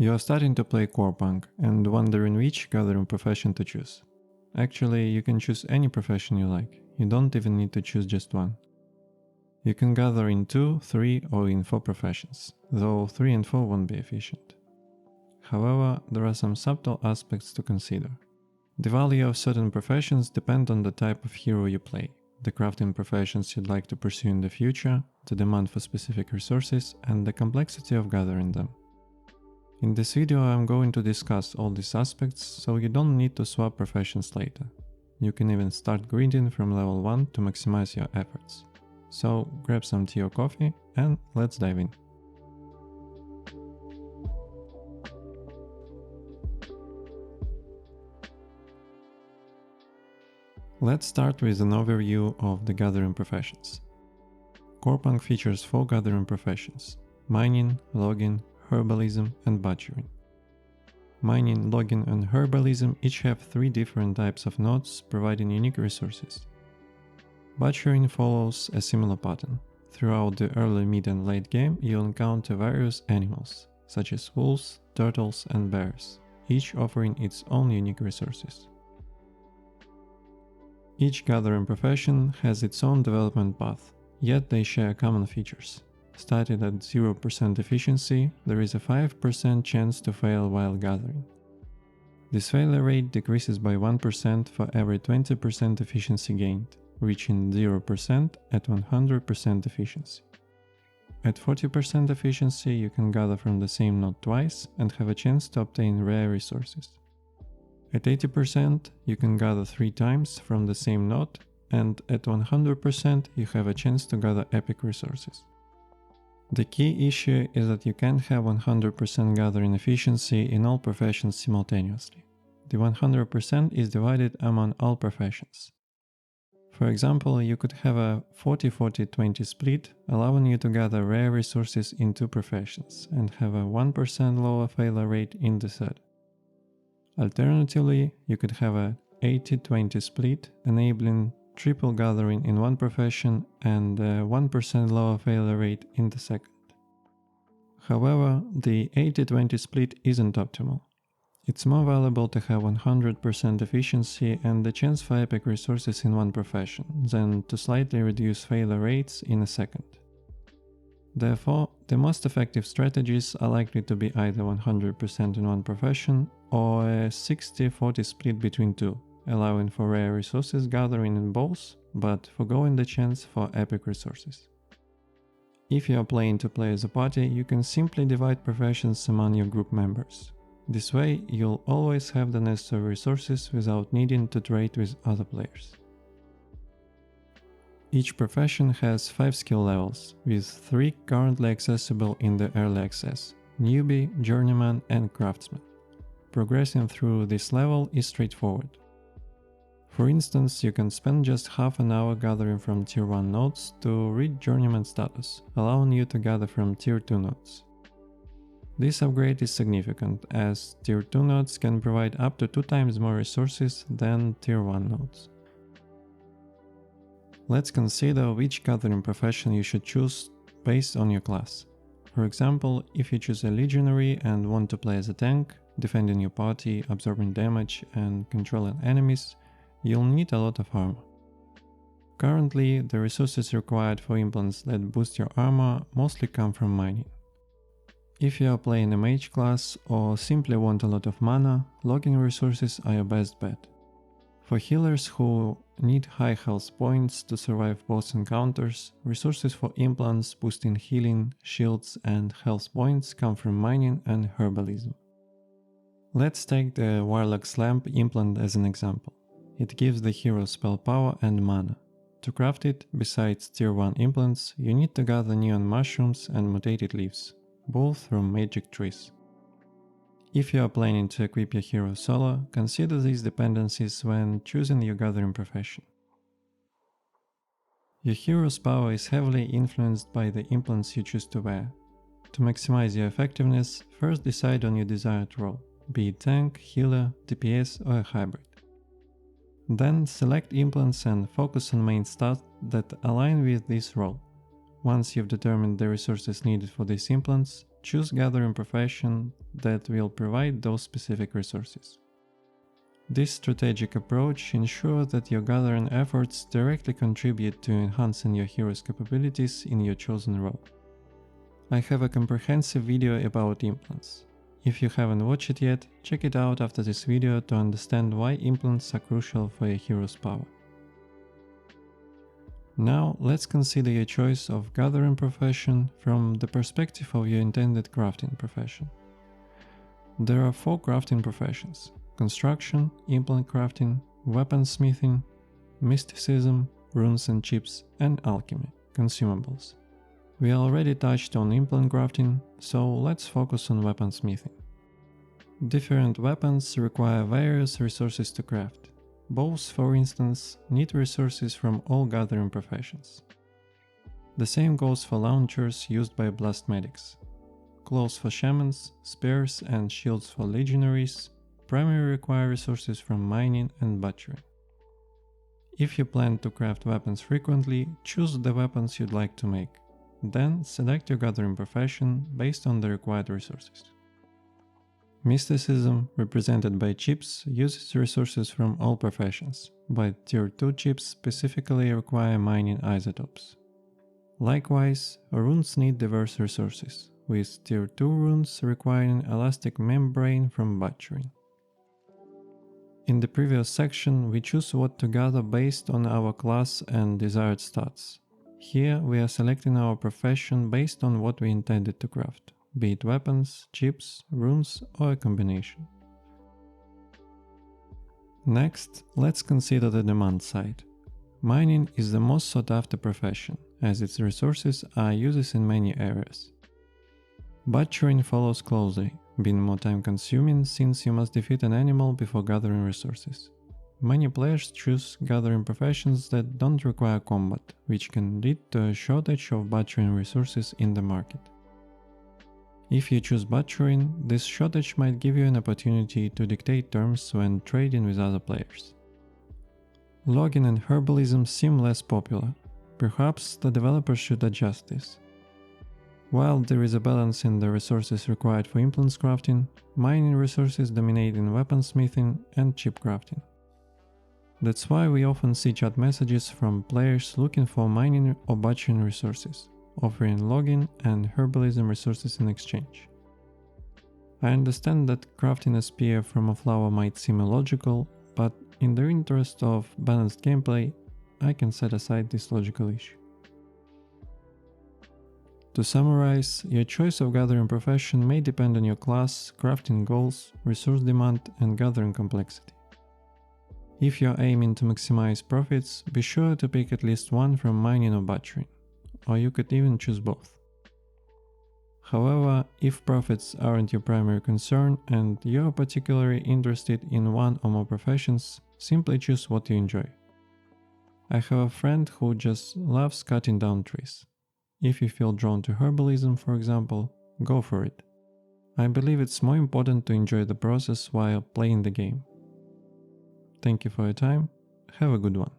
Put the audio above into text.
You are starting to play Corepunk and wondering which gathering profession to choose. Actually, you can choose any profession you like, you don't even need to choose just one. You can gather in 2, 3 or in 4 professions, though 3 and 4 won't be efficient. However, there are some subtle aspects to consider. The value of certain professions depend on the type of hero you play, the crafting professions you'd like to pursue in the future, the demand for specific resources, and the complexity of gathering them. In this video I'm going to discuss all these aspects, so you don't need to swap professions later. You can even start grinding from level 1 to maximize your efforts. So grab some tea or coffee and let's dive in. Let's start with an overview of the gathering professions. Corepunk features 4 gathering professions: mining, logging, herbalism, and butchering. Mining, logging, and herbalism each have 3 different types of nodes providing unique resources. Butchering follows a similar pattern. Throughout the early, mid, and late game you'll encounter various animals, such as wolves, turtles, and bears, each offering its own unique resources. Each gathering profession has its own development path, yet they share common features. Starting at 0% efficiency, there is a 5% chance to fail while gathering. This failure rate decreases by 1% for every 20% efficiency gained, reaching 0% at 100% efficiency. At 40% efficiency, you can gather from the same node twice and have a chance to obtain rare resources. At 80%, you can gather 3 times from the same node, and at 100%, you have a chance to gather epic resources. The key issue is that you can't have 100% gathering efficiency in all professions simultaneously. The 100% is divided among all professions. For example, you could have a 40-40-20 split, allowing you to gather rare resources in 2 professions, and have a 1% lower failure rate in the third. Alternatively, you could have a 80-20 split, enabling triple gathering in 1 profession and a 1% lower failure rate in the second. However, the 80-20 split isn't optimal. It's more valuable to have 100% efficiency and the chance for epic resources in 1 profession than to slightly reduce failure rates in a second. Therefore, the most effective strategies are likely to be either 100% in 1 profession or a 60-40 split between 2, allowing for rare resources gathering in both, but foregoing the chance for epic resources. If you are playing to play as a party, you can simply divide professions among your group members. This way, you'll always have the necessary resources without needing to trade with other players. Each profession has 5 skill levels, with 3 currently accessible in the early access: newbie, journeyman, and craftsman. Progressing through this level is straightforward. For instance, you can spend just half an hour gathering from tier 1 nodes to reach journeyman status, allowing you to gather from tier 2 nodes. This upgrade is significant, as tier 2 nodes can provide up to 2 times more resources than tier 1 nodes. Let's consider which gathering profession you should choose based on your class. For example, if you choose a legionary and want to play as a tank, defending your party, absorbing damage, and controlling enemies, you'll need a lot of armor. Currently, the resources required for implants that boost your armor mostly come from mining. If you are playing a mage class or simply want a lot of mana, logging resources are your best bet. For healers who need high health points to survive boss encounters, resources for implants boosting healing, shields, and health points come from mining and herbalism. Let's take the Warlock's Lamp implant as an example. It gives the hero spell power and mana. To craft it, besides tier 1 implants, you need to gather neon mushrooms and mutated leaves, both from magic trees. If you are planning to equip your hero solo, consider these dependencies when choosing your gathering profession. Your hero's power is heavily influenced by the implants you choose to wear. To maximize your effectiveness, first decide on your desired role, be it tank, healer, DPS or a hybrid. Then select implants and focus on main stats that align with this role. Once you've determined the resources needed for these implants, choose gathering profession that will provide those specific resources. This strategic approach ensures that your gathering efforts directly contribute to enhancing your hero's capabilities in your chosen role. I have a comprehensive video about implants. If you haven't watched it yet, check it out after this video to understand why implants are crucial for your hero's power. Now let's consider your choice of gathering profession from the perspective of your intended crafting profession. There are 4 crafting professions: construction, implant crafting, weaponsmithing, mysticism, runes and chips, and alchemy, consumables. We already touched on implant crafting, so let's focus on weaponsmithing. Different weapons require various resources to craft. Bows, for instance, need resources from all gathering professions. The same goes for launchers used by blast medics. Clothes for shamans, spears and shields for legionaries primarily require resources from mining and butchering. If you plan to craft weapons frequently, choose the weapons you'd like to make. Then select your gathering profession based on the required resources. Mysticism, represented by chips, uses resources from all professions, but Tier 2 chips specifically require mining isotopes. Likewise, runes need diverse resources, with Tier 2 runes requiring elastic membrane from butchering. In the previous section, we choose what to gather based on our class and desired stats. Here we are selecting our profession based on what we intended to craft, be it weapons, chips, runes, or a combination. Next, let's consider the demand side. Mining is the most sought after profession, as its resources are used in many areas. Butchering follows closely, being more time consuming since you must defeat an animal before gathering resources. Many players choose gathering professions that don't require combat, which can lead to a shortage of butchering resources in the market. If you choose butchering, this shortage might give you an opportunity to dictate terms when trading with other players. Logging and herbalism seem less popular. Perhaps the developers should adjust this. While there is a balance in the resources required for implants crafting, mining resources dominate in weaponsmithing and chip crafting. That's why we often see chat messages from players looking for mining or butchering resources, offering logging and herbalism resources in exchange. I understand that crafting a spear from a flower might seem illogical, but in the interest of balanced gameplay, I can set aside this logical issue. To summarize, your choice of gathering profession may depend on your class, crafting goals, resource demand, and gathering complexity. If you're aiming to maximize profits, be sure to pick at least one from mining or butchering, or you could even choose both. However, if profits aren't your primary concern and you're particularly interested in one or more professions, simply choose what you enjoy. I have a friend who just loves cutting down trees. If you feel drawn to herbalism, for example, go for it. I believe it's more important to enjoy the process while playing the game. Thank you for your time. Have a good one.